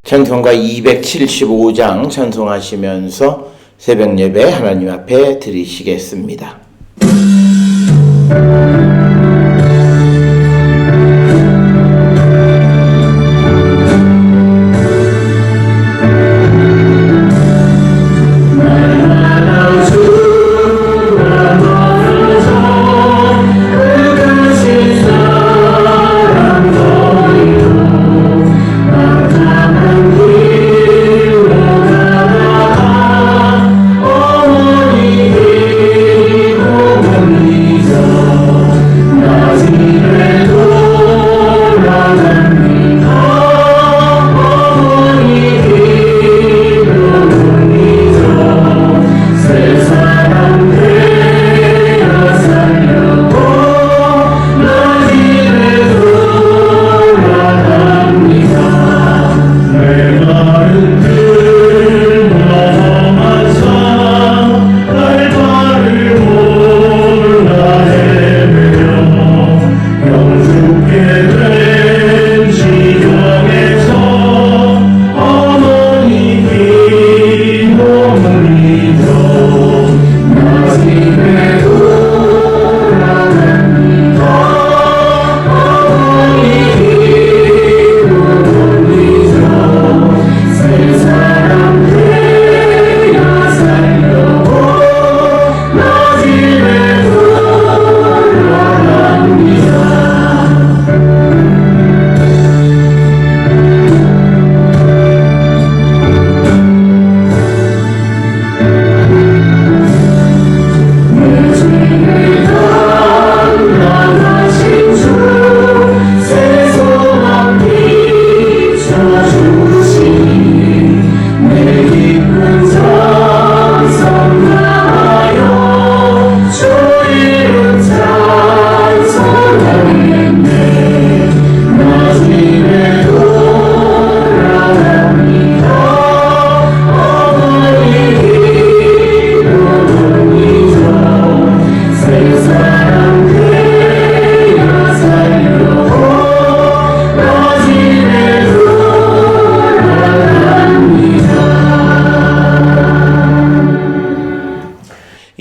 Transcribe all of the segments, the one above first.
찬송가 275장 찬송하시면서 새벽 예배 하나님 앞에 드리시겠습니다.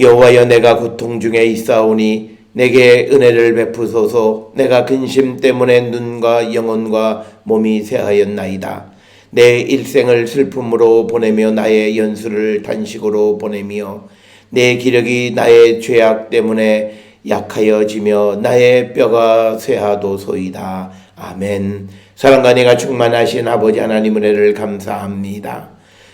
여호와여, 내가 고통 중에 있사오니 내게 은혜를 베푸소서. 내가 근심 때문에 눈과 영혼과 몸이 쇠하였나이다. 내 일생을 슬픔으로 보내며 나의 연수를 단식으로 보내며 내 기력이 나의 죄악 때문에 약하여지며 나의 뼈가 쇠하도소이다. 아멘. 사랑과 은혜가 충만하신 아버지 하나님 은혜를 감사합니다.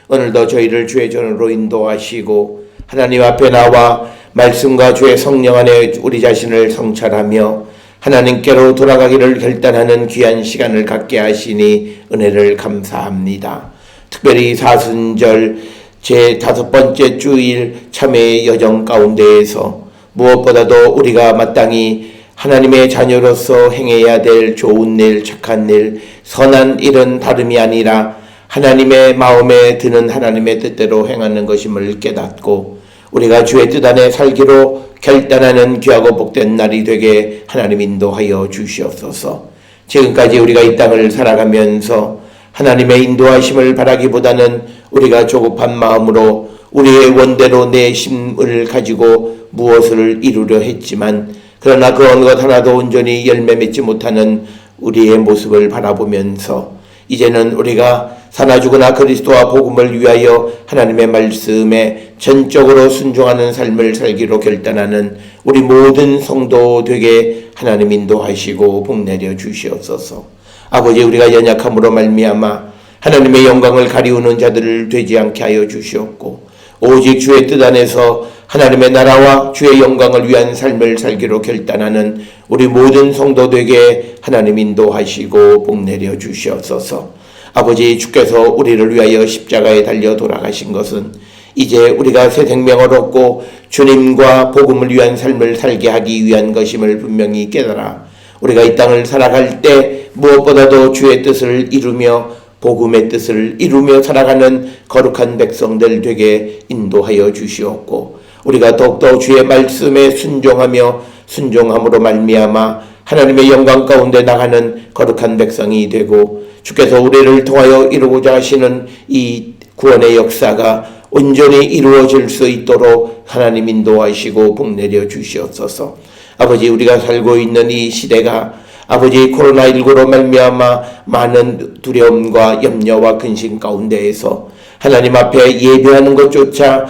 오늘도 저희를 주의 전으로 인도하시고 하나님 앞에 나와 말씀과 주의 성령 안에 우리 자신을 성찰하며 하나님께로 돌아가기를 결단하는 귀한 시간을 갖게 하시니 은혜를 감사합니다. 특별히 사순절 제5번째 주일 참회의 여정 가운데에서 무엇보다도 우리가 마땅히 하나님의 자녀로서 행해야 될 좋은 일, 착한 일, 선한 일은 다름이 아니라 하나님의 마음에 드는 하나님의 뜻대로 행하는 것임을 깨닫고 우리가 주의 뜻 안에 살기로 결단하는 귀하고 복된 날이 되게 하나님 인도하여 주시옵소서. 지금까지 우리가 이 땅을 살아가면서 하나님의 인도하심을 바라기보다는 우리가 조급한 마음으로 우리의 원대로 내심을 가지고 무엇을 이루려 했지만 그러나 그 어느 것 하나도 온전히 열매 맺지 못하는 우리의 모습을 바라보면서 이제는 우리가 사나 죽으나 그리스도와 복음을 위하여 하나님의 말씀에 전적으로 순종하는 삶을 살기로 결단하는 우리 모든 성도 되게 하나님 인도하시고 복내려 주시옵소서. 아버지, 우리가 연약함으로 말미암아 하나님의 영광을 가리우는 자들을 되지 않게 하여 주시옵고 오직 주의 뜻 안에서 하나님의 나라와 주의 영광을 위한 삶을 살기로 결단하는 우리 모든 성도 되게 하나님 인도하시고 복내려 주시옵소서. 아버지, 주께서 우리를 위하여 십자가에 달려 돌아가신 것은 이제 우리가 새 생명을 얻고 주님과 복음을 위한 삶을 살게 하기 위한 것임을 분명히 깨달아 우리가 이 땅을 살아갈 때 무엇보다도 주의 뜻을 이루며 복음의 뜻을 이루며 살아가는 거룩한 백성들 되게 인도하여 주시옵고 우리가 더욱더 주의 말씀에 순종함으로 말미암아 하나님의 영광 가운데 나가는 거룩한 백성이 되고 주께서 우리를 통하여 이루고자 하시는 이 구원의 역사가 온전히 이루어질 수 있도록 하나님 인도하시고 복내려 주시옵소서. 아버지, 우리가 살고 있는 이 시대가 아버지 코로나19로 말미암아 많은 두려움과 염려와 근심 가운데에서 하나님 앞에 예배하는 것조차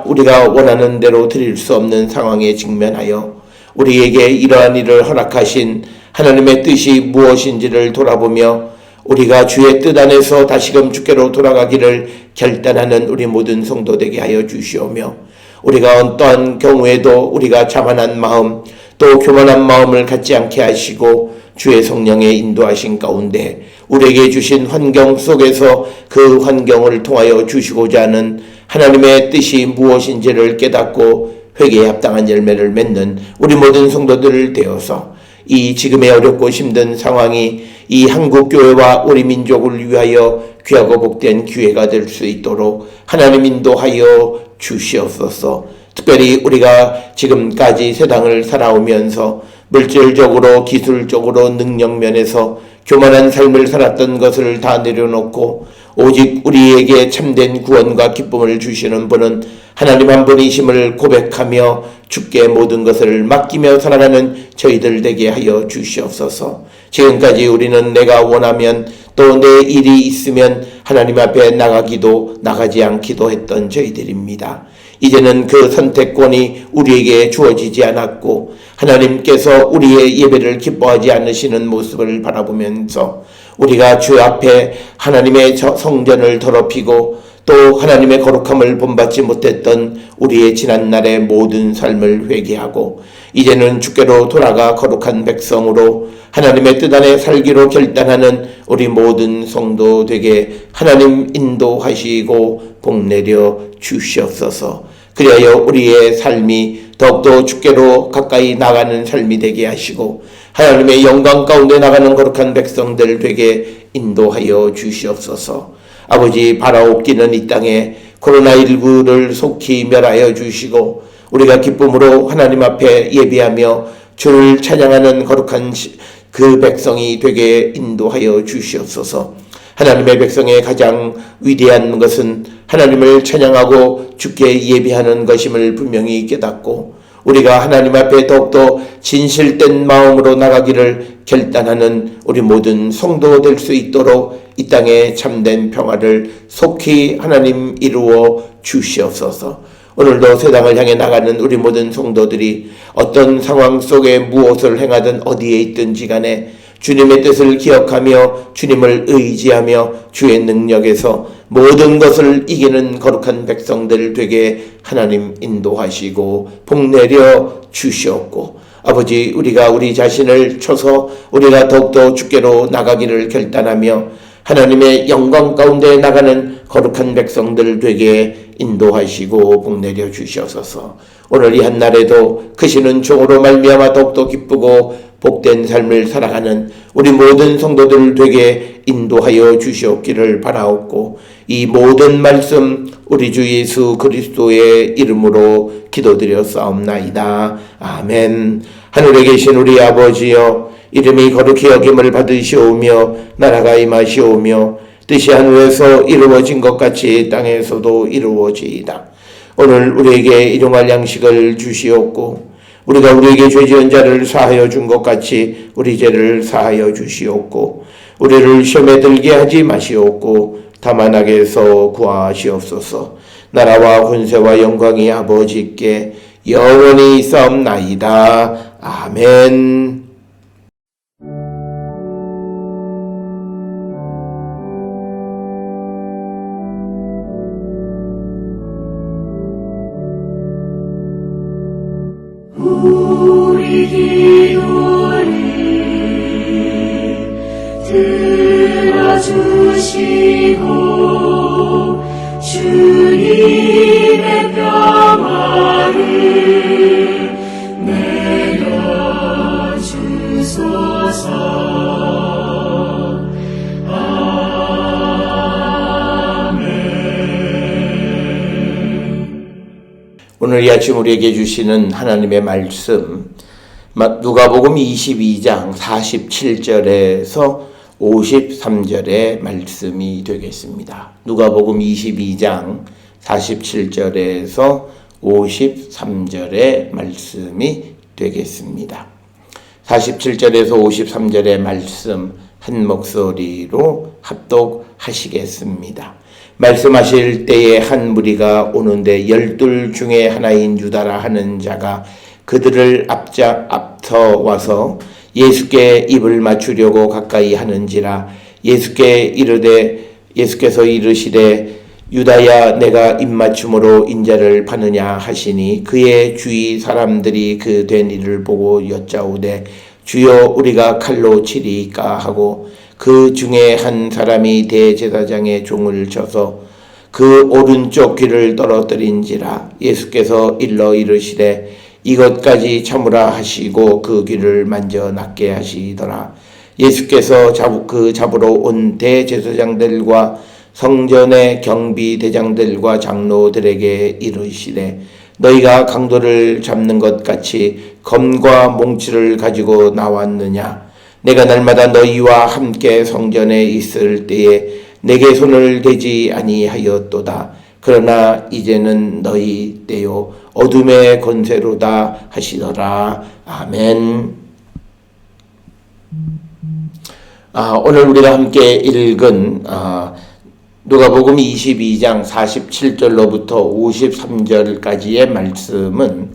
우리가 원하는 대로 드릴 수 없는 상황에 직면하여 우리에게 이러한 일을 허락하신 하나님의 뜻이 무엇인지를 돌아보며 우리가 주의 뜻 안에서 다시금 주께로 돌아가기를 결단하는 우리 모든 성도 되게 하여 주시오며, 우리가 어떠한 경우에도 우리가 자만한 마음 또 교만한 마음을 갖지 않게 하시고 주의 성령의 인도하신 가운데 우리에게 주신 환경 속에서 그 환경을 통하여 주시고자 하는 하나님의 뜻이 무엇인지를 깨닫고 회개에 합당한 열매를 맺는 우리 모든 성도들 되어서 이 지금의 어렵고 힘든 상황이 이 한국교회와 우리 민족을 위하여 귀하고 복된 기회가 될 수 있도록 하나님 인도하여 주시옵소서. 특별히 우리가 지금까지 세상을 살아오면서 물질적으로 기술적으로 능력면에서 교만한 삶을 살았던 것을 다 내려놓고 오직 우리에게 참된 구원과 기쁨을 주시는 분은 하나님 한 분이심을 고백하며 주께 모든 것을 맡기며 살아가는 저희들 되게 하여 주시옵소서. 지금까지 우리는 내가 원하면 또 내 일이 있으면 하나님 앞에 나가기도 나가지 않기도 했던 저희들입니다. 이제는 그 선택권이 우리에게 주어지지 않았고 하나님께서 우리의 예배를 기뻐하지 않으시는 모습을 바라보면서 우리가 주 앞에 하나님의 성전을 더럽히고 또 하나님의 거룩함을 본받지 못했던 우리의 지난날의 모든 삶을 회개하고 이제는 주께로 돌아가 거룩한 백성으로 하나님의 뜻 안에 살기로 결단하는 우리 모든 성도 되게 하나님 인도하시고 복내려 주시옵소서. 그리하여 우리의 삶이 더욱더 주께로 가까이 나가는 삶이 되게 하시고 하나님의 영광 가운데 나가는 거룩한 백성들 되게 인도하여 주시옵소서. 아버지, 바라옵기는 이 땅에 코로나19를 속히 멸하여 주시고 우리가 기쁨으로 하나님 앞에 예배하며 주를 찬양하는 거룩한 그 백성이 되게 인도하여 주시옵소서. 하나님의 백성의 가장 위대한 것은 하나님을 찬양하고 주께 예배하는 것임을 분명히 깨닫고 우리가 하나님 앞에 더욱더 진실된 마음으로 나가기를 결단하는 우리 모든 성도 될 수 있도록 이 땅에 참된 평화를 속히 하나님 이루어 주시옵소서. 오늘도 세상을 향해 나가는 우리 모든 성도들이 어떤 상황 속에 무엇을 행하든 어디에 있든지 간에 주님의 뜻을 기억하며 주님을 의지하며 주의 능력에서 모든 것을 이기는 거룩한 백성들 되게 하나님 인도하시고 복내려 주시옵고, 아버지, 우리가 우리 자신을 쳐서 우리가 더욱더 주께로 나가기를 결단하며 하나님의 영광 가운데 나가는 거룩한 백성들 되게 인도하시고 복내려 주시옵소서. 오늘 이 한날에도 크시는 종으로 말미암아 더욱더 기쁘고 복된 삶을 살아가는 우리 모든 성도들 되게 인도하여 주시옵기를 바라옵고 이 모든 말씀 우리 주 예수 그리스도의 이름으로 기도드렸사옵나이다. 아멘. 하늘에 계신 우리 아버지여, 이름이 거룩히 여김을 받으시오며 나라가 임하시오며 뜻이 하늘에서 이루어진 것 같이 땅에서도 이루어지이다. 오늘 우리에게 일용할 양식을 주시옵고 우리가 우리에게 죄 지은 자를 사하여 준 것 같이 우리 죄를 사하여 주시옵고 우리를 시험에 들게 하지 마시옵고 다만 악에서 구하시옵소서. 나라와 권세와 영광이 아버지께 영원히 있사옵나이다. 아멘. 우리 기도를 들어주시고 주님의 평화를 내려주소서. 오늘 이 아침 우리에게 주시는 하나님의 말씀, 누가복음 22장 47절에서 53절의 말씀이 되겠습니다. 누가복음 22장 47절에서 53절의 말씀이 되겠습니다. 47절에서 53절의 말씀 한 목소리로 합독하시겠습니다. 말씀하실 때에 한 무리가 오는데 12 중에 하나인 유다라 하는 자가 그들을 앞서 와서 예수께 입을 맞추려고 가까이 하는지라 예수께서 이르시되 유다야 내가 입맞춤으로 인자를 파느냐 하시니 그의 주위 사람들이 그 된 일을 보고 여짜오되 주여 우리가 칼로 치리까 하고 그 중에 한 사람이 대제사장의 종을 쳐서 그 오른쪽 귀를 떨어뜨린지라 예수께서 일러 이르시되 이것까지 참으라 하시고 그 귀를 만져 낫게 하시더라. 예수께서 잡으러 온 대제사장들과 성전의 경비대장들과 장로들에게 이르시되 너희가 강도를 잡는 것 같이 검과 몽치를 가지고 나왔느냐? 내가 날마다 너희와 함께 성전에 있을 때에 내게 손을 대지 아니하였도다. 그러나 이제는 너희 때요 어둠의 권세로다 하시더라. 아멘. 오늘 우리가 함께 읽은 누가복음 22장 47절로부터 53절까지의 말씀은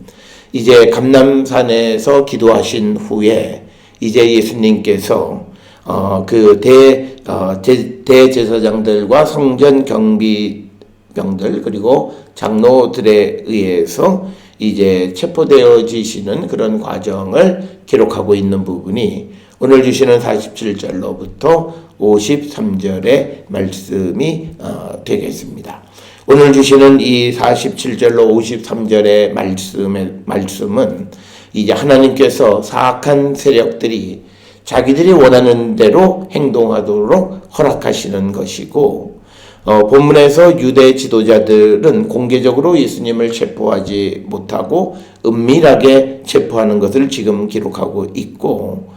이제 감람산에서 기도하신 후에 이제 예수님께서 그 대제사장들과 성전 경비병들 그리고 장로들에 의해서 이제 체포되어지시는 그런 과정을 기록하고 있는 부분이 오늘 주시는 47절로부터 53절의 말씀이 되겠습니다. 오늘 주시는 이 47절로 53절의 말씀은 이제 하나님께서 사악한 세력들이 자기들이 원하는 대로 행동하도록 허락하시는 것이고 본문에서 유대 지도자들은 공개적으로 예수님을 체포하지 못하고 은밀하게 체포하는 것을 지금 기록하고 있고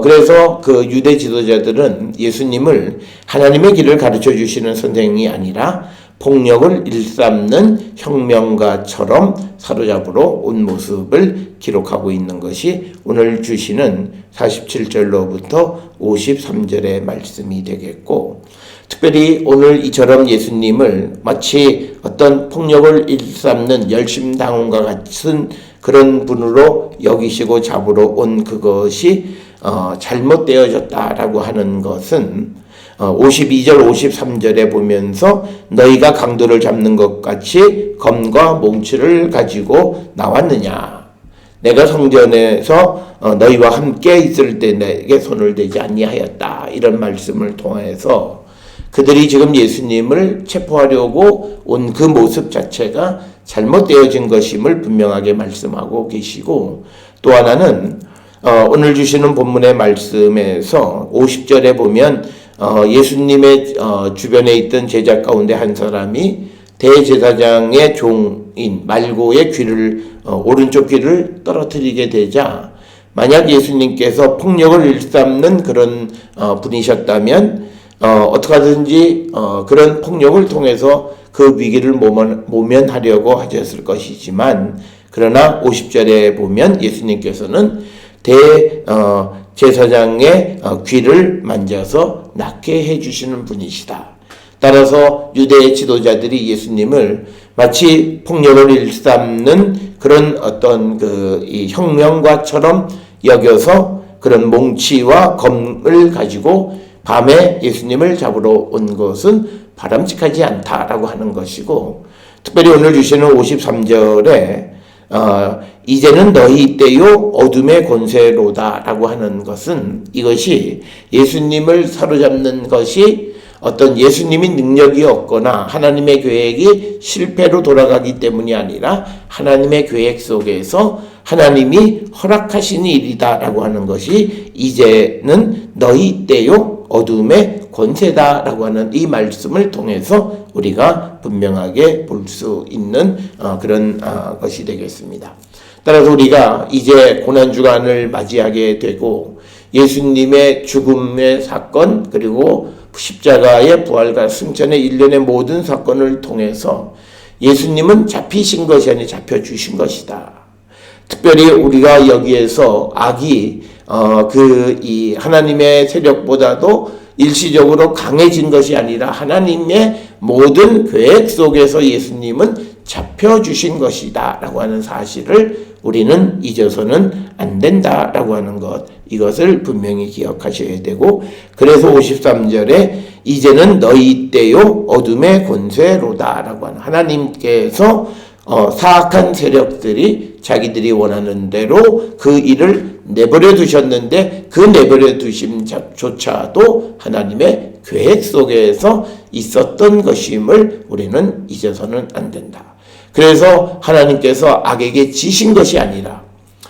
그래서 그 유대 지도자들은 예수님을 하나님의 길을 가르쳐 주시는 선생이 아니라 폭력을 일삼는 혁명가처럼 사로잡으러 온 모습을 기록하고 있는 것이 오늘 주시는 47절로부터 53절의 말씀이 되겠고 특별히 오늘 이처럼 예수님을 마치 어떤 폭력을 일삼는 열심당원과 같은 그런 분으로 여기시고 잡으러 온 그것이 잘못되어졌다라고 하는 것은 52절 53절에 보면서 너희가 강도를 잡는 것 같이 검과 몽치를 가지고 나왔느냐 내가 성전에서 너희와 함께 있을 때 내게 손을 대지 아니하였다 이런 말씀을 통해서 그들이 지금 예수님을 체포하려고 온 그 모습 자체가 잘못되어진 것임을 분명하게 말씀하고 계시고 또 하나는 오늘 주시는 본문의 말씀에서 50절에 보면 예수님의 주변에 있던 제자 가운데 한 사람이 대제사장의 종인 말고의 오른쪽 귀를 떨어뜨리게 되자 만약 예수님께서 폭력을 일삼는 그런 분이셨다면 어떻게 하든지 그런 폭력을 통해서 그 위기를 모면하려고 하셨을 것이지만 그러나 50절에 보면 예수님께서는 제사장의 귀를 만져서 낫게 해주시는 분이시다. 따라서 유대 지도자들이 예수님을 마치 폭력을 일삼는 그런 어떤 이 혁명가처럼 여겨서 그런 몽치와 검을 가지고 밤에 예수님을 잡으러 온 것은 바람직하지 않다라고 하는 것이고 특별히 오늘 주시는 53절에 이제는 너희 때요 어둠의 권세로다라고 하는 것은 이것이 예수님을 사로잡는 것이 어떤 예수님이 능력이 없거나 하나님의 계획이 실패로 돌아가기 때문이 아니라 하나님의 계획 속에서 하나님이 허락하신 일이다라고 하는 것이 이제는 너희 때요 어둠의 권세다라고 하는 이 말씀을 통해서 우리가 분명하게 볼 수 있는 그런 것이 되겠습니다. 따라서 우리가 이제 고난주간을 맞이하게 되고 예수님의 죽음의 사건, 그리고 십자가의 부활과 승천의 일련의 모든 사건을 통해서 예수님은 잡히신 것이 아니라 잡혀주신 것이다. 특별히 우리가 여기에서 악이 이 하나님의 세력보다도 일시적으로 강해진 것이 아니라 하나님의 모든 계획 속에서 예수님은 잡혀주신 것이다 라고 하는 사실을 우리는 잊어서는 안 된다라고 하는 것, 이것을 분명히 기억하셔야 되고, 그래서 53절에 이제는 너희 때요 어둠의 권세로다 라고 하는, 하나님께서 사악한 세력들이 자기들이 원하는 대로 그 일을 내버려 두셨는데, 그 내버려 두심조차도 하나님의 계획 속에서 있었던 것임을 우리는 잊어서는 안 된다. 그래서 하나님께서 악에게 지신 것이 아니라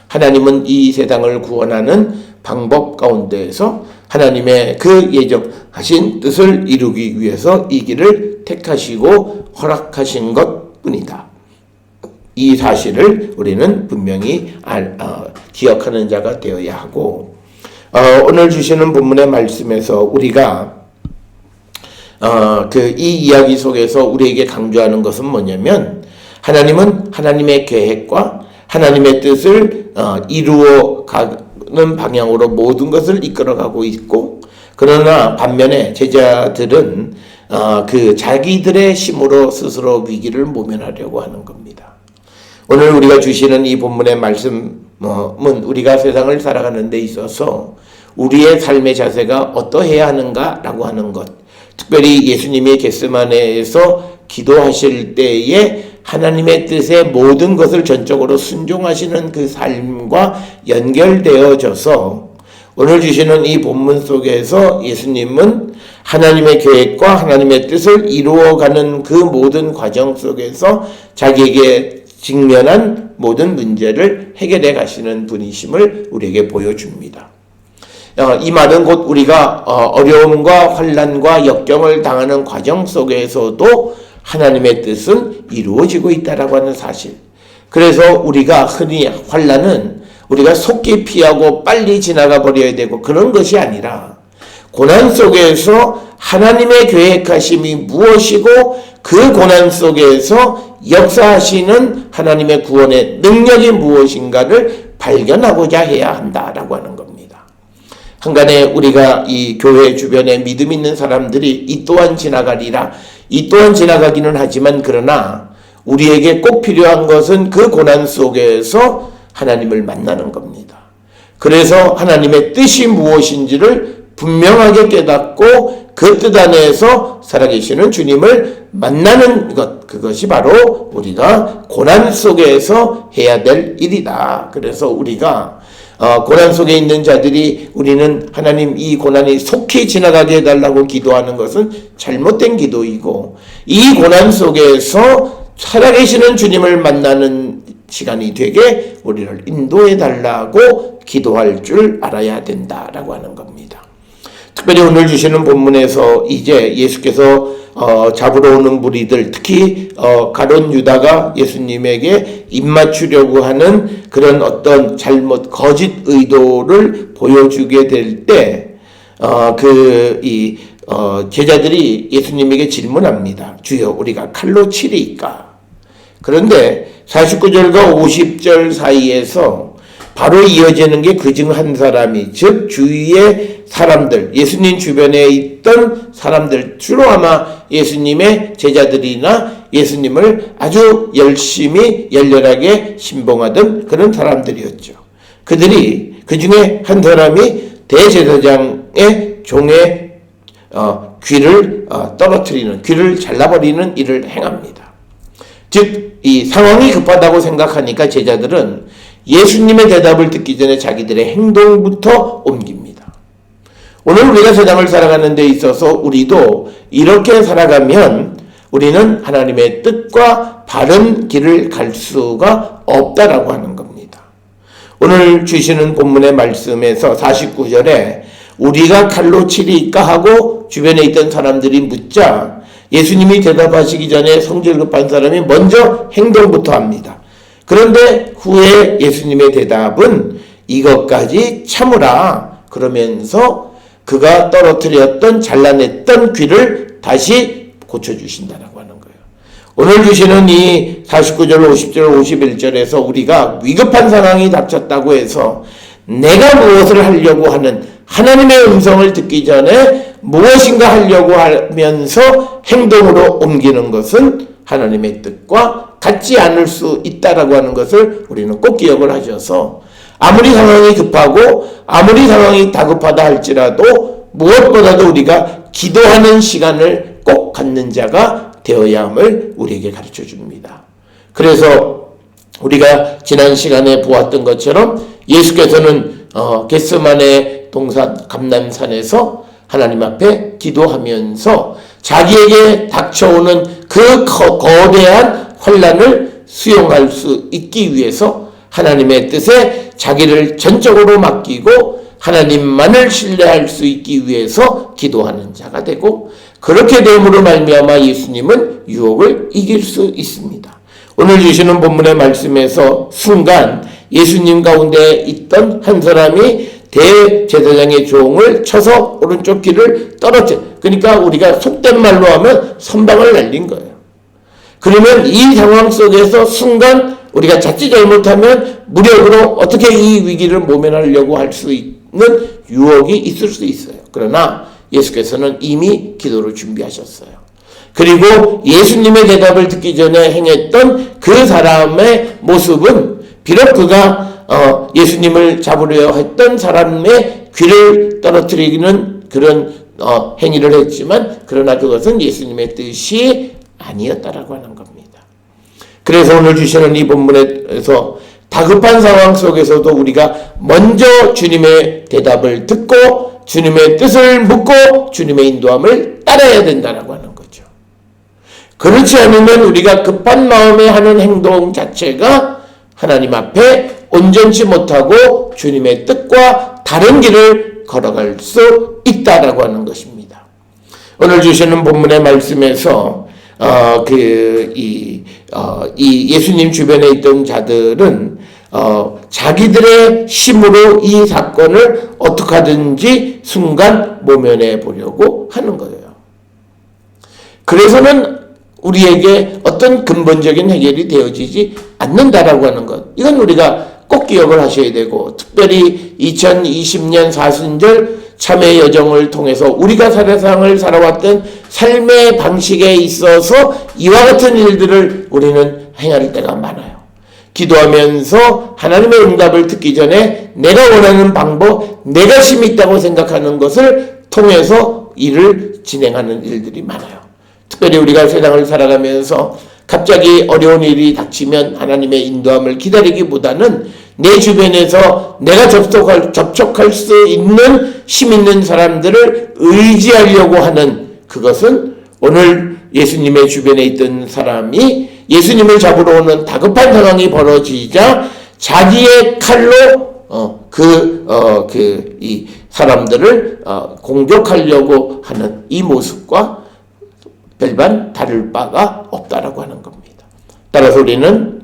하나님은 이 세상을 구원하는 방법 가운데에서 하나님의 그 예정하신 뜻을 이루기 위해서 이 길을 택하시고 허락하신 것 뿐이다. 이 사실을 우리는 분명히 기억하는 자가 되어야 하고, 오늘 주시는 본문의 말씀에서 우리가 이 이야기 속에서 우리에게 강조하는 것은 뭐냐면, 하나님은 하나님의 계획과 하나님의 뜻을 이루어 가는 방향으로 모든 것을 이끌어가고 있고, 그러나 반면에 제자들은 자기들의 힘으로 스스로 위기를 모면하려고 하는 겁니다. 오늘 우리가 주시는 이 본문의 말씀은 우리가 세상을 살아가는 데 있어서 우리의 삶의 자세가 어떠해야 하는가라고 하는 것, 특별히 예수님이 겟세마네에서 기도하실 때에 하나님의 뜻에 모든 것을 전적으로 순종하시는 그 삶과 연결되어져서 오늘 주시는 이 본문 속에서 예수님은 하나님의 계획과 하나님의 뜻을 이루어가는 그 모든 과정 속에서 자기에게 직면한 모든 문제를 해결해 가시는 분이심을 우리에게 보여줍니다. 이 말은 곧 우리가 어려움과 환난과 역경을 당하는 과정 속에서도 하나님의 뜻은 이루어지고 있다라고 하는 사실. 그래서 우리가 흔히 환난은 우리가 속히 피하고 빨리 지나가 버려야 되고 그런 것이 아니라, 고난 속에서 하나님의 계획하심이 무엇이고 그 고난 속에서 역사하시는 하나님의 구원의 능력이 무엇인가를 발견하고자 해야 한다라고 하는 겁니다. 한간에 우리가 이 교회 주변에 믿음 있는 사람들이 이 또한 지나가리라, 이 또한 지나가기는 하지만 그러나 우리에게 꼭 필요한 것은 그 고난 속에서 하나님을 만나는 겁니다. 그래서 하나님의 뜻이 무엇인지를 분명하게 깨닫고 그 뜻 안에서 살아계시는 주님을 만나는 것, 그것이 바로 우리가 고난 속에서 해야 될 일이다. 그래서 우리가 고난 속에 있는 자들이 우리는 하나님 이 고난이 속히 지나가게 해달라고 기도하는 것은 잘못된 기도이고, 이 고난 속에서 살아계시는 주님을 만나는 시간이 되게 우리를 인도해달라고 기도할 줄 알아야 된다라고 하는 겁니다. 특별히 오늘 주시는 본문에서 이제 예수께서 잡으러 오는 무리들, 특히 가룟 유다가 예수님에게 입맞추려고 하는 그런 어떤 거짓 의도를 보여주게 될 때 제자들이 예수님에게 질문합니다. 주여, 우리가 칼로 치리이까? 그런데 49절과 50절 사이에서 바로 이어지는 게 그 중 한 사람이, 즉 주위의 사람들, 예수님 주변에 있던 사람들, 주로 아마 예수님의 제자들이나 예수님을 아주 열심히 열렬하게 신봉하던 그런 사람들이었죠. 그들이, 그 중에 한 사람이 대제사장의 종의 귀를 떨어뜨리는, 귀를 잘라버리는 일을 행합니다. 즉 이 상황이 급하다고 생각하니까 제자들은 예수님의 대답을 듣기 전에 자기들의 행동부터 옮깁니다. 오늘 우리가 세상을 살아가는 데 있어서 우리도 이렇게 살아가면 우리는 하나님의 뜻과 바른 길을 갈 수가 없다라고 하는 겁니다. 오늘 주시는 본문의 말씀에서 49절에 우리가 칼로 치리이까 하고 주변에 있던 사람들이 묻자 예수님이 대답하시기 전에 성질 급한 사람이 먼저 행동부터 합니다. 그런데 후에 예수님의 대답은 이것까지 참으라. 그러면서 그가 떨어뜨렸던 잘라냈던 귀를 다시 고쳐주신다라고 하는 거예요. 오늘 주시는 이 49절, 50절, 51절에서 우리가 위급한 상황이 닥쳤다고 해서 내가 무엇을 하려고 하는 하나님의 음성을 듣기 전에 무엇인가 하려고 하면서 행동으로 옮기는 것은 하나님의 뜻과 같지 않을 수 있다라고 하는 것을 우리는 꼭 기억을 하셔서 아무리 상황이 급하고 아무리 상황이 다급하다 할지라도 무엇보다도 우리가 기도하는 시간을 꼭 갖는 자가 되어야 함을 우리에게 가르쳐 줍니다. 그래서 우리가 지난 시간에 보았던 것처럼 예수께서는 겟세마네 동산 감람산에서 하나님 앞에 기도하면서 자기에게 닥쳐오는 그 거대한 환난을 수용할 수 있기 위해서 하나님의 뜻에 자기를 전적으로 맡기고 하나님만을 신뢰할 수 있기 위해서 기도하는 자가 되고, 그렇게 됨으로 말미암아 예수님은 유혹을 이길 수 있습니다. 오늘 주시는 본문의 말씀에서 순간 예수님 가운데 있던 한 사람이 대제사장의 종을 쳐서 오른쪽 귀를 떨어뜨려, 그러니까 우리가 속된 말로 하면 선방을 날린 거예요. 그러면 이 상황 속에서 순간 우리가 자칫 잘못하면 무력으로 어떻게 이 위기를 모면하려고 할 수 있는 유혹이 있을 수 있어요. 그러나 예수께서는 이미 기도를 준비하셨어요. 그리고 예수님의 대답을 듣기 전에 행했던 그 사람의 모습은 비록 그가 예수님을 잡으려 했던 사람의 귀를 떨어뜨리는 그런 행위를 했지만, 그러나 그것은 예수님의 뜻이 아니었다라고 하는 겁니다. 그래서 오늘 주시는 이 본문에서 다급한 상황 속에서도 우리가 먼저 주님의 대답을 듣고 주님의 뜻을 묻고 주님의 인도함을 따라야 된다라고 하는 거죠. 그렇지 않으면 우리가 급한 마음에 하는 행동 자체가 하나님 앞에 온전치 못하고 주님의 뜻과 다른 길을 걸어갈 수 있다라고 하는 것입니다. 오늘 주시는 본문의 말씀에서 이 예수님 주변에 있던 자들은 자기들의 힘으로 이 사건을 어떻게 하든지 순간 모면해 보려고 하는 거예요. 그래서는 우리에게 어떤 근본적인 해결이 되어지지 않는다라고 하는 것, 이건 우리가 꼭 기억을 하셔야 되고, 특별히 2020년 사순절 참회 여정을 통해서 우리가 세상을 살아왔던 삶의 방식에 있어서 이와 같은 일들을 우리는 행할 때가 많아요. 기도하면서 하나님의 응답을 듣기 전에 내가 원하는 방법, 내가 힘이 있다고 생각하는 것을 통해서 일을 진행하는 일들이 많아요. 특별히 우리가 세상을 살아가면서 갑자기 어려운 일이 닥치면 하나님의 인도함을 기다리기보다는 내 주변에서 내가 접촉할 수 있는 힘 있는 사람들을 의지하려고 하는, 그것은 오늘 예수님의 주변에 있던 사람이 예수님을 잡으러 오는 다급한 상황이 벌어지자 자기의 칼로 이 사람들을 공격하려고 하는 이 모습과 별반 다를 바가 없다라고 하는 겁니다. 따라서 우리는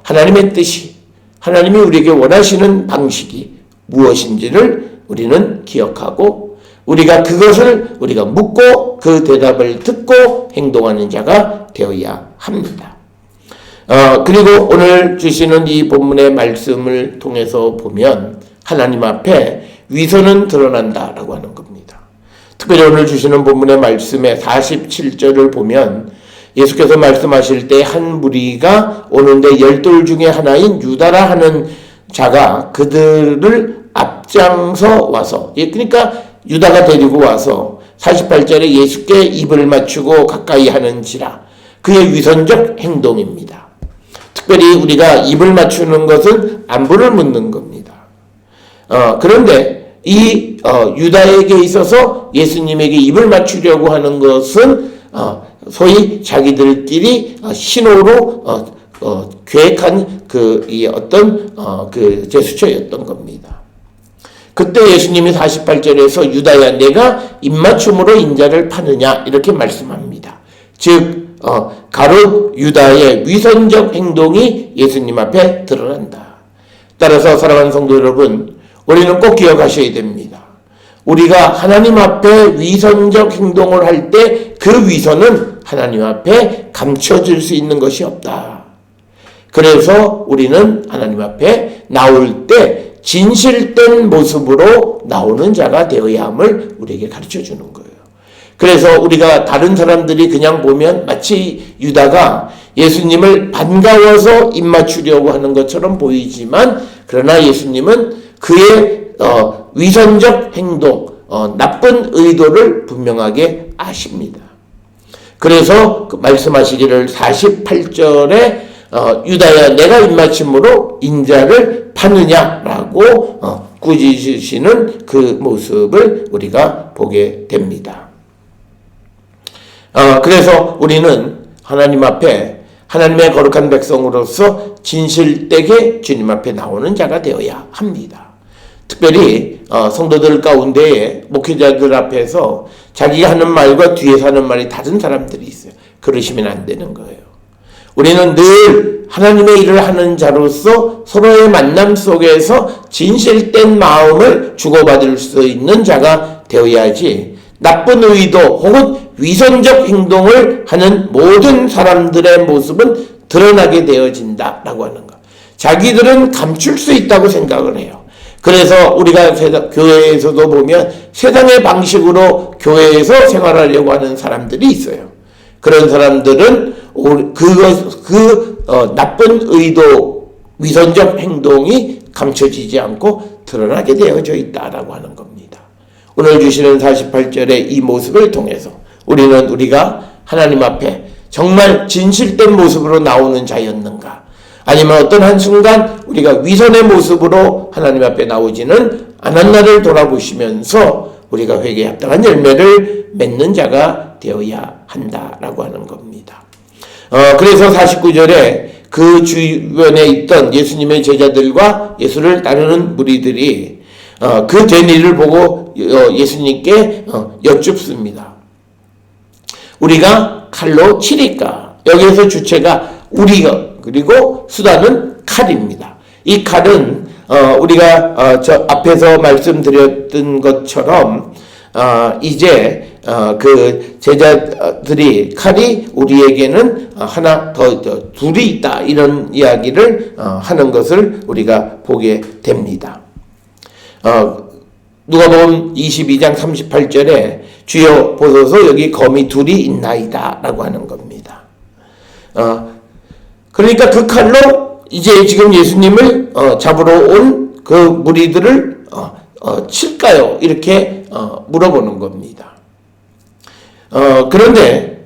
하나님의 뜻이, 하나님이 우리에게 원하시는 방식이 무엇인지를 우리는 기억하고, 우리가 그것을 우리가 묻고 그 대답을 듣고 행동하는 자가 되어야 합니다. 그리고 오늘 주시는 이 본문의 말씀을 통해서 보면 하나님 앞에 위선은 드러난다라고 하는 겁니다. 특별히 오늘 주시는 본문의 말씀의 47절을 보면 예수께서 말씀하실 때 한 무리가 오는데 12 중에 하나인 유다라 하는 자가 그들을 앞장서 와서, 그러니까 유다가 데리고 와서 48절에 예수께 입을 맞추고 가까이 하는지라, 그의 위선적 행동입니다. 특별히 우리가 입을 맞추는 것은 안부를 묻는 겁니다. 그런데 이 유다에게 있어서 예수님에게 입을 맞추려고 하는 것은 소위 자기들끼리 신호로 계획한 그 제스처였던 겁니다. 그때 예수님이 48절에서 유다야 내가 입맞춤으로 인자를 파느냐 이렇게 말씀합니다. 즉 가롯 유다의 위선적 행동이 예수님 앞에 드러난다. 따라서 사랑하는 성도 여러분, 우리는 꼭 기억하셔야 됩니다. 우리가 하나님 앞에 위선적 행동을 할 때 그 위선은 하나님 앞에 감춰질 수 있는 것이 없다. 그래서 우리는 하나님 앞에 나올 때 진실된 모습으로 나오는 자가 되어야 함을 우리에게 가르쳐 주는 거예요. 그래서 우리가 다른 사람들이 그냥 보면 마치 유다가 예수님을 반가워서 입맞추려고 하는 것처럼 보이지만, 그러나 예수님은 그의 위선적 행동, 나쁜 의도를 분명하게 아십니다. 그래서 말씀하시기를 48절에 유다야 내가 입맞춤으로 인자를 파느냐라고 꾸짖으시는 그 모습을 우리가 보게 됩니다. 그래서 우리는 하나님 앞에 하나님의 거룩한 백성으로서 진실되게 주님 앞에 나오는 자가 되어야 합니다. 특별히 성도들 가운데에 목회자들 앞에서 자기가 하는 말과 뒤에서 하는 말이 다른 사람들이 있어요. 그러시면 안 되는 거예요. 우리는 늘 하나님의 일을 하는 자로서 서로의 만남 속에서 진실된 마음을 주고받을 수 있는 자가 되어야지, 나쁜 의도 혹은 위선적 행동을 하는 모든 사람들의 모습은 드러나게 되어진다라고 하는 것. 자기들은 감출 수 있다고 생각을 해요. 그래서 우리가 교회에서도 보면 세상의 방식으로 교회에서 생활하려고 하는 사람들이 있어요. 그런 사람들은 나쁜 의도, 위선적 행동이 감춰지지 않고 드러나게 되어져 있다라고 하는 겁니다. 오늘 주시는 48절의 이 모습을 통해서 우리가 하나님 앞에 정말 진실된 모습으로 나오는 자였는가, 아니면 어떤 한순간 우리가 위선의 모습으로 하나님 앞에 나오지는 않았나를 돌아보시면서 우리가 회개에 합당한 열매를 맺는 자가 되어야 한다라고 하는 겁니다. 그래서 49절에 그 주변에 있던 예수님의 제자들과 예수를 따르는 무리들이 그 된 일을 보고 예수님께 여쭙습니다. 우리가 칼로 치리까? 여기에서 주체가 우리가, 그리고 수단은 칼입니다. 이 칼은 우리가 저 앞에서 말씀드렸던 것처럼 이제 그 제자들이 칼이 우리에게는 하나 더 둘이 있다, 이런 이야기를 하는 것을 우리가 보게 됩니다. 누가복음 22장 38절에 주여 보소서 여기 검이 둘이 있나이다 라고 하는 겁니다. 그러니까 그 칼로 이제 지금 예수님을 잡으러 온 그 무리들을 칠까요? 이렇게 물어보는 겁니다. 그런데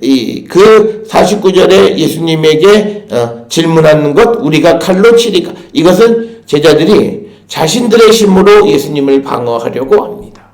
그 49절에 예수님에게 질문하는 것, 우리가 칼로 치리까? 이것은 제자들이 자신들의 힘으로 예수님을 방어하려고 합니다.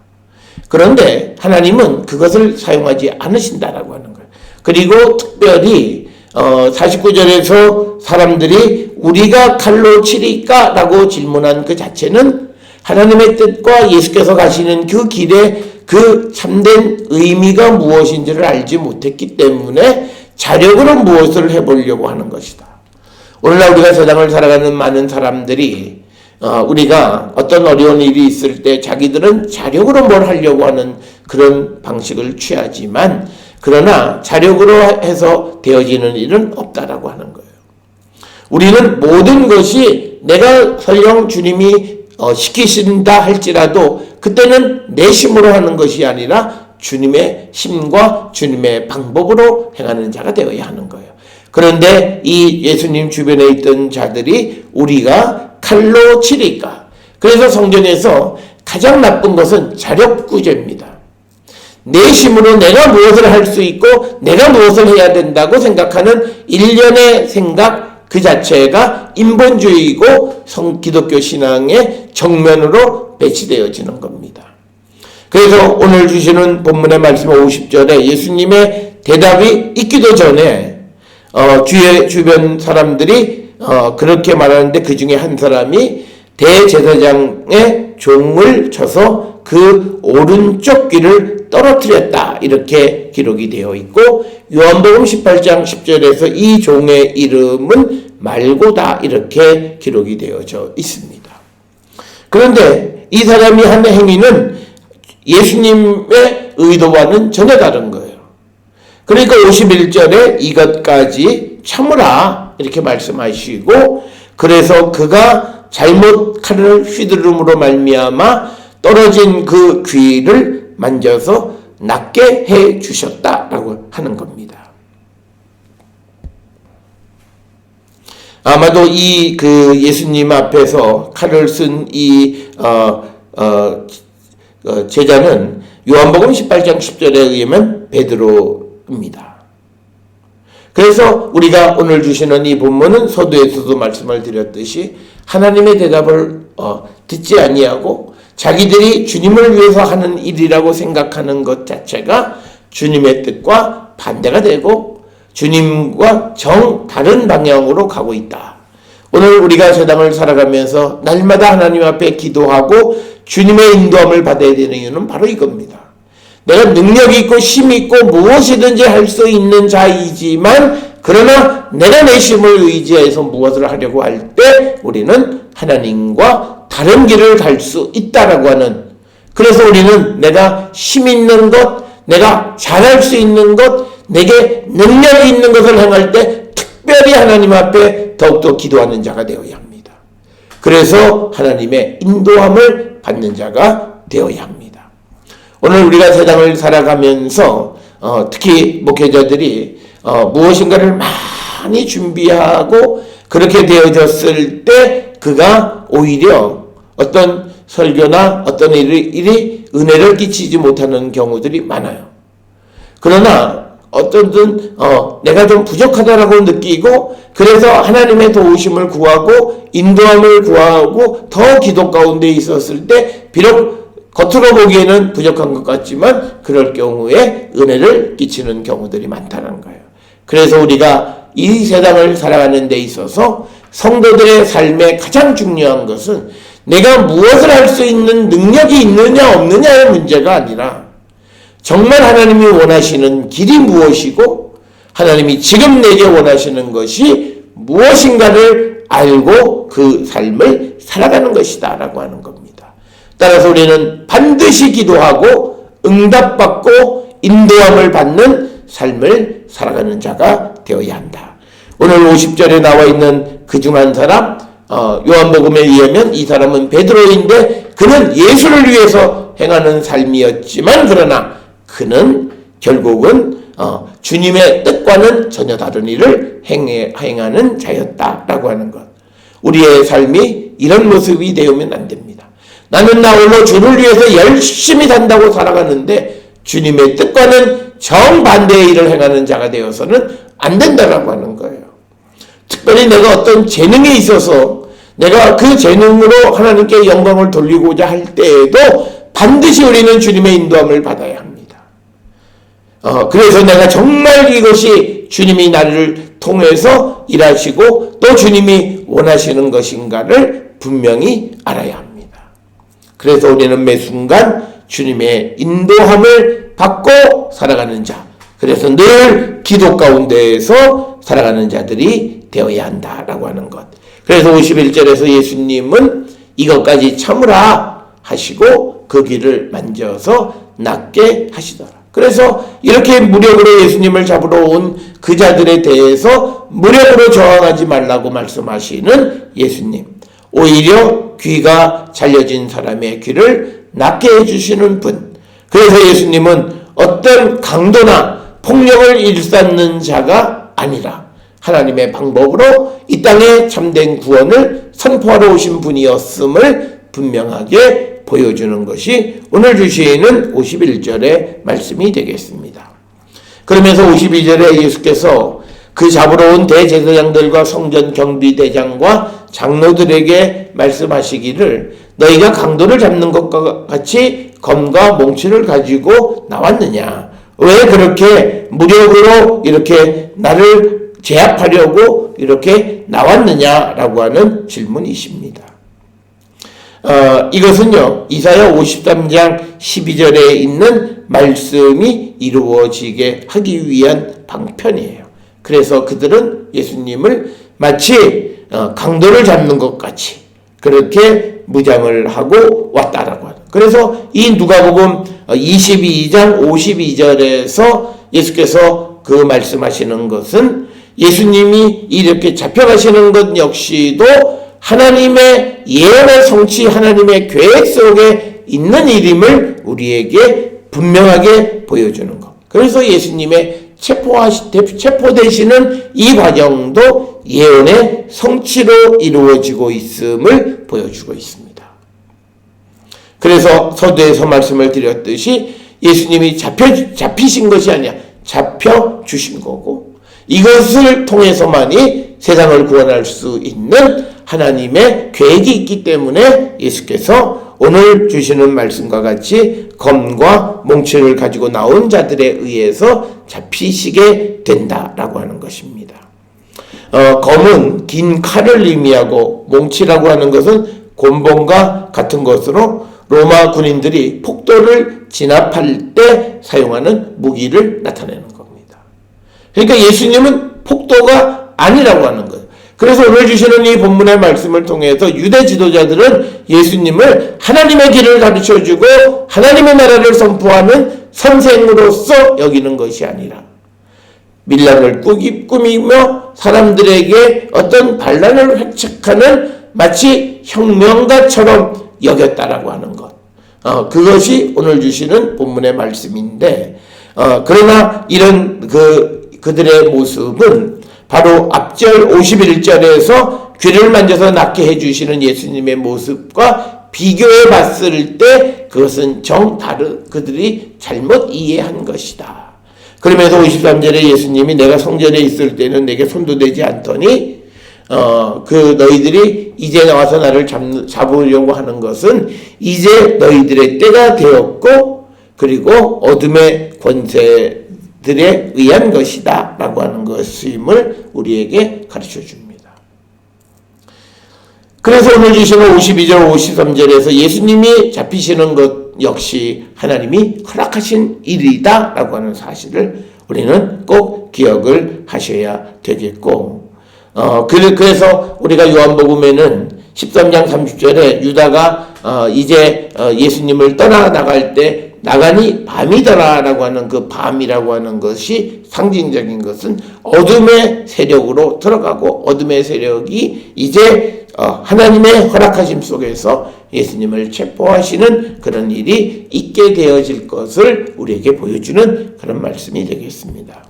그런데 하나님은 그것을 사용하지 않으신다라고 하는 거예요. 그리고 특별히 49절에서 사람들이 우리가 칼로 치리까? 라고 질문한 그 자체는 하나님의 뜻과 예수께서 가시는 그 길에 그 참된 의미가 무엇인지를 알지 못했기 때문에 자력으로 무엇을 해보려고 하는 것이다. 오늘날 우리가 세상을 살아가는 많은 사람들이 우리가 어떤 어려운 일이 있을 때 자기들은 자력으로 뭘 하려고 하는 그런 방식을 취하지만, 그러나 자력으로 해서 되어지는 일은 없다라고 하는 거예요. 우리는 모든 것이 내가 설령 주님이 시키신다 할지라도 그때는 내 힘으로 하는 것이 아니라 주님의 힘과 주님의 방법으로 행하는 자가 되어야 하는 거예요. 그런데 이 예수님 주변에 있던 자들이 우리가 칼로 치리까? 그래서 성경에서 가장 나쁜 것은 자력구제입니다. 내 힘으로 내가 무엇을 할 수 있고 내가 무엇을 해야 된다고 생각하는 일련의 생각 그 자체가 인본주의이고 기독교 신앙의 정면으로 배치되어지는 겁니다. 그래서 오늘 주시는 본문의 말씀 50절에 예수님의 대답이 있기도 전에 주변 사람들이 그렇게 말하는데, 그 중에 한 사람이 대제사장의 종을 쳐서 그 오른쪽 귀를 떨어뜨렸다, 이렇게 기록이 되어 있고, 요한복음 18장 10절에서 이 종의 이름은 말고다, 이렇게 기록이 되어져 있습니다. 그런데 이 사람이 한 행위는 예수님의 의도와는 전혀 다른 거예요. 그러니까 51절에 이것까지 참으라 이렇게 말씀하시고, 그래서 그가 잘못 칼을 휘두름으로 말미암아 떨어진 그 귀를 만져서 낫게 해 주셨다라고 하는 겁니다. 아마도 이 그 예수님 앞에서 칼을 쓴 이 제자는 요한복음 18장 10절에 의하면 베드로입니다. 그래서 우리가 오늘 주시는 이 본문은 서두에서도 말씀을 드렸듯이 하나님의 대답을 듣지 아니하고 자기들이 주님을 위해서 하는 일이라고 생각하는 것 자체가 주님의 뜻과 반대가 되고 주님과 다른 방향으로 가고 있다. 오늘 우리가 세상을 살아가면서 날마다 하나님 앞에 기도하고 주님의 인도함을 받아야 되는 이유는 바로 이겁니다. 내가 능력이 있고 힘이 있고 무엇이든지 할 수 있는 자이지만, 그러나 내가 내 힘을 의지해서 무엇을 하려고 할 때 우리는 하나님과 다른 길을 갈 수 있다라고 하는, 그래서 우리는 내가 힘 있는 것, 내가 잘할 수 있는 것, 내게 능력이 있는 것을 행할 때 특별히 하나님 앞에 더욱더 기도하는 자가 되어야 합니다. 그래서 하나님의 인도함을 받는 자가 되어야 합니다. 오늘 우리가 세상을 살아가면서 특히 목회자들이 무엇인가를 많이 준비하고 그렇게 되어졌을 때 그가 오히려 어떤 설교나 어떤 일이 은혜를 끼치지 못하는 경우들이 많아요. 그러나 어떤 내가 좀 부족하다라고 느끼고 그래서 하나님의 도우심을 구하고 인도함을 구하고 더 기도 가운데 있었을 때 비록 겉으로 보기에는 부족한 것 같지만 그럴 경우에 은혜를 끼치는 경우들이 많다는 거예요. 그래서 우리가 이 세상을 살아가는 데 있어서 성도들의 삶에 가장 중요한 것은 내가 무엇을 할 수 있는 능력이 있느냐 없느냐의 문제가 아니라 정말 하나님이 원하시는 길이 무엇이고 하나님이 지금 내게 원하시는 것이 무엇인가를 알고 그 삶을 살아가는 것이다 라고 하는 겁니다. 따라서 우리는 반드시 기도하고 응답받고 인도함을 받는 삶을 살아가는 자가 되어야 한다. 오늘 50절에 나와 있는 그 중 한 사람, 요한복음에 의하면 이 사람은 베드로인데 그는 예수를 위해서 행하는 삶이었지만 그러나 그는 결국은 주님의 뜻과는 전혀 다른 일을 행하는 자였다라고 하는 것. 우리의 삶이 이런 모습이 되면 안 됩니다. 나는 나 홀로 주를 위해서 열심히 산다고 살아가는데 주님의 뜻과는 정반대의 일을 행하는 자가 되어서는 안 된다라고 하는 거예요. 특별히 내가 어떤 재능이 있어서 내가 그 재능으로 하나님께 영광을 돌리고자 할 때에도 반드시 우리는 주님의 인도함을 받아야 합니다. 그래서 내가 정말 이것이 주님이 나를 통해서 일하시고 또 주님이 원하시는 것인가를 분명히 알아야 합니다. 그래서 우리는 매 순간 주님의 인도함을 받고 살아가는 자, 그래서 늘 기도 가운데에서 살아가는 자들이 되어야 한다라고 하는 것. 그래서 51절에서 예수님은 이것까지 참으라 하시고 그 길을 만져서 낫게 하시더라. 그래서 이렇게 무력으로 예수님을 잡으러 온 그 자들에 대해서 무력으로 저항하지 말라고 말씀하시는 예수님, 오히려 귀가 잘려진 사람의 귀를 낫게 해주시는 분. 그래서 예수님은 어떤 강도나 폭력을 일삼는 자가 아니라 하나님의 방법으로 이 땅에 참된 구원을 선포하러 오신 분이었음을 분명하게 보여주는 것이 오늘 주시는 51절의 말씀이 되겠습니다. 그러면서 52절에 예수께서 그 잡으러 온 대제사장들과 성전 경비대장과 장로들에게 말씀하시기를 너희가 강도를 잡는 것과 같이 검과 몽치를 가지고 나왔느냐? 왜 그렇게 무력으로 이렇게 나를 제압하려고 이렇게 나왔느냐라고 하는 질문이십니다. 이것은요 이사야 53장 12절에 있는 말씀이 이루어지게 하기 위한 방편이에요. 그래서 그들은 예수님을 마치 강도를 잡는 것 같이 그렇게 무장을 하고 왔다라고 하는. 그래서 이 누가복음 22장 52절에서 예수께서 그 말씀하시는 것은 예수님이 이렇게 잡혀가시는 것 역시도 하나님의 예언의 성취, 하나님의 계획 속에 있는 일임을 우리에게 분명하게 보여주는 것. 그래서 예수님의 체포되시는 이 과정도 예언의 성취로 이루어지고 있음을 보여주고 있습니다. 그래서 서두에서 말씀을 드렸듯이 예수님이 잡히신 것이 아니라 잡혀주신 거고, 이것을 통해서만이 세상을 구원할 수 있는 하나님의 계획이 있기 때문에 예수께서 오늘 주시는 말씀과 같이 검과 몽치를 가지고 나온 자들에 의해서 잡히시게 된다라고 하는 것입니다. 검은 긴 칼을 의미하고 몽치라고 하는 것은 곤봉과 같은 것으로 로마 군인들이 폭도를 진압할 때 사용하는 무기를 나타내는 겁니다. 그러니까 예수님은 폭도가 아니라고 하는 거예요. 그래서 오늘 주시는 이 본문의 말씀을 통해서 유대 지도자들은 예수님을 하나님의 길을 가르쳐주고 하나님의 나라를 선포하는 선생으로서 여기는 것이 아니라 밀란을 꾸미며 사람들에게 어떤 반란을 획책하는 마치 혁명가처럼 여겼다라고 하는 것. 그것이 오늘 주시는 본문의 말씀인데, 그러나 이런 그들의 모습은 바로 앞절 51절에서 귀를 만져서 낫게 해주시는 예수님의 모습과 비교해 봤을 때 그것은 그들이 잘못 이해한 것이다. 그러면서 53절에 예수님이 내가 성전에 있을 때는 내게 손도 대지 않더니 너희들이 이제 나와서 나를 잡으려고 하는 것은 이제 너희들의 때가 되었고 그리고 어둠의 권세들에 의한 것이다 라고 하는 것임을 우리에게 가르쳐 줍니다. 그래서 오늘 주시는 52절 53절에서 예수님이 잡히시는 것 역시 하나님이 허락하신 일이다 라고 하는 사실을 우리는 꼭 기억을 하셔야 되겠고, 그래서 우리가 요한복음에는 13장 30절에 유다가 이제 예수님을 떠나 나갈 때 나가니 밤이더라 라고 하는 그 밤이라고 하는 것이 상징적인 것은 어둠의 세력으로 들어가고 어둠의 세력이 이제 하나님의 허락하심 속에서 예수님을 체포하시는 그런 일이 있게 되어질 것을 우리에게 보여주는 그런 말씀이 되겠습니다.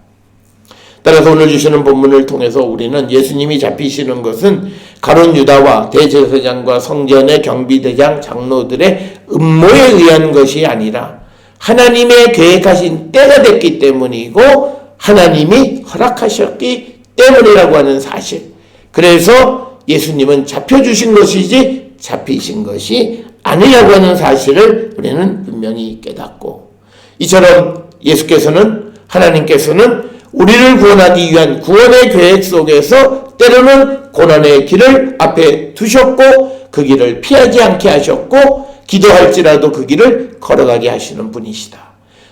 따라서 오늘 주시는 본문을 통해서 우리는 예수님이 잡히시는 것은 가룟 유다와 대제사장과 성전의 경비대장 장로들의 음모에 의한 것이 아니라 하나님의 계획하신 때가 됐기 때문이고 하나님이 허락하셨기 때문이라고 하는 사실. 그래서 예수님은 잡혀주신 것이지 잡히신 것이 아니라고 하는 사실을 우리는 분명히 깨닫고, 이처럼 하나님께서는 우리를 구원하기 위한 구원의 계획 속에서 때로는 고난의 길을 앞에 두셨고 그 길을 피하지 않게 하셨고 기도할지라도 그 길을 걸어가게 하시는 분이시다.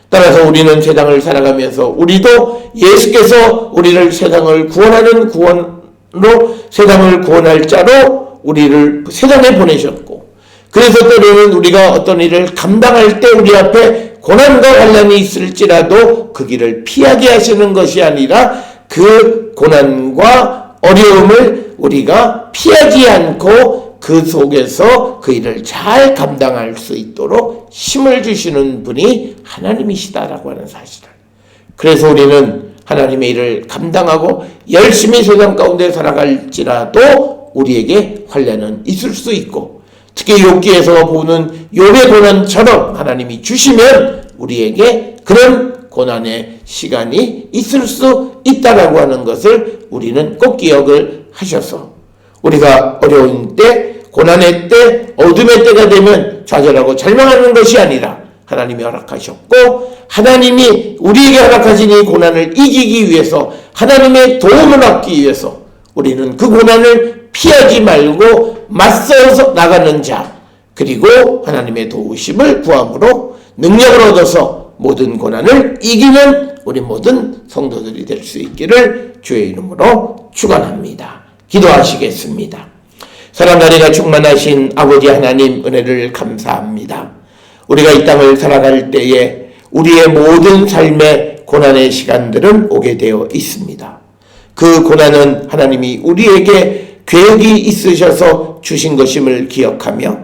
따라서 우리는 세상을 살아가면서 우리도 예수께서 우리를 세상을 구원하는 구원으로 세상을 구원할 자로 우리를 세상에 보내셨고, 그래서 때로는 우리가 어떤 일을 감당할 때 우리 앞에 고난과 환난이 있을지라도 그 길을 피하게 하시는 것이 아니라 그 고난과 어려움을 우리가 피하지 않고 그 속에서 그 일을 잘 감당할 수 있도록 힘을 주시는 분이 하나님이시다라고 하는 사실을. 그래서 우리는 하나님의 일을 감당하고 열심히 세상 가운데 살아갈지라도 우리에게 환난은 있을 수 있고, 특히 욥기에서 보는 욥의 고난처럼 하나님이 주시면 우리에게 그런 고난의 시간이 있을 수 있다라고 하는 것을 우리는 꼭 기억을 하셔서 우리가 어려운 때, 고난의 때, 어둠의 때가 되면 좌절하고 절망하는 것이 아니라 하나님이 허락하셨고 하나님이 우리에게 허락하신 이 고난을 이기기 위해서 하나님의 도움을 얻기 위해서 우리는 그 고난을 피하지 말고 맞서서 나가는 자, 그리고 하나님의 도우심을 구함으로 능력을 얻어서 모든 고난을 이기는 우리 모든 성도들이 될 수 있기를 주의 이름으로 축원합니다. 기도하시겠습니다. 사랑가리가 충만하신 아버지 하나님 은혜를 감사합니다. 우리가 이 땅을 살아갈 때에 우리의 모든 삶의 고난의 시간들은 오게 되어 있습니다. 그 고난은 하나님이 우리에게 계획이 있으셔서 주신 것임을 기억하며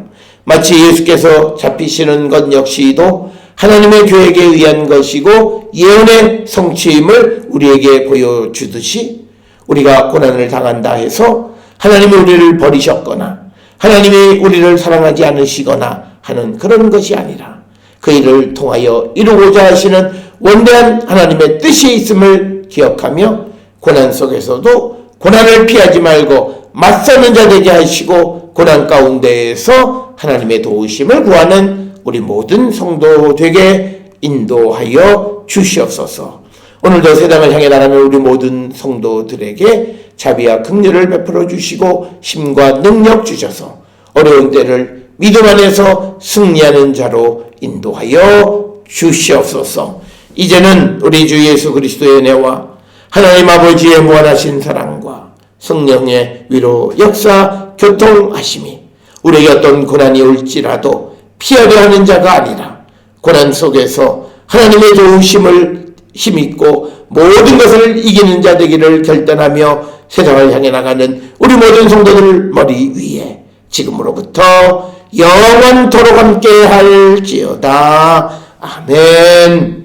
마치 예수께서 잡히시는 것 역시도 하나님의 계획에 의한 것이고 예언의 성취임을 우리에게 보여주듯이 우리가 고난을 당한다 해서 하나님이 우리를 버리셨거나 하나님이 우리를 사랑하지 않으시거나 하는 그런 것이 아니라 그 일을 통하여 이루고자 하시는 원대한 하나님의 뜻이 있음을 기억하며 고난 속에서도 고난을 피하지 말고 맞서는 자 되게 하시고 고난 가운데에서 하나님의 도우심을 구하는 우리 모든 성도 되게 인도하여 주시옵소서. 오늘도 세상을 향해 나가는 우리 모든 성도들에게 자비와 긍휼을 베풀어 주시고 힘과 능력 주셔서 어려운 때를 믿음 안에서 승리하는 자로 인도하여 주시옵소서. 이제는 우리 주 예수 그리스도의 은혜와 하나님 아버지의 무한하신 사랑과 성령의 위로 역사 교통하심이 우리에게 어떤 고난이 올지라도 피하려 하는 자가 아니라 고난 속에서 하나님의 도우심을 힘있고 모든 것을 이기는 자 되기를 결단하며 세상을 향해 나가는 우리 모든 성도들 머리 위에 지금으로부터 영원토록 함께 할지어다. 아멘.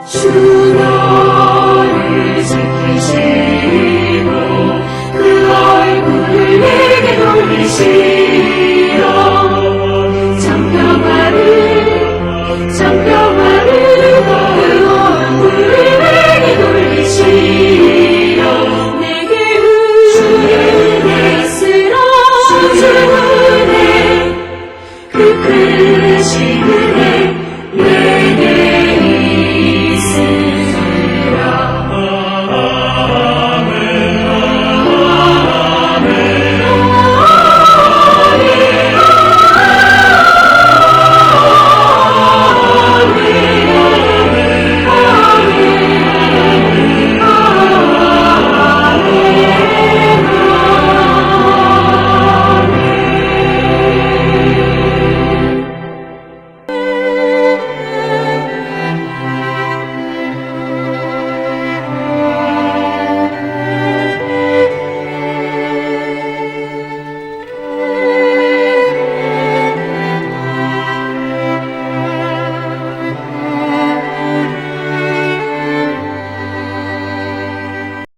주 나를 지키시고 그 얼굴을 내게 돌리시고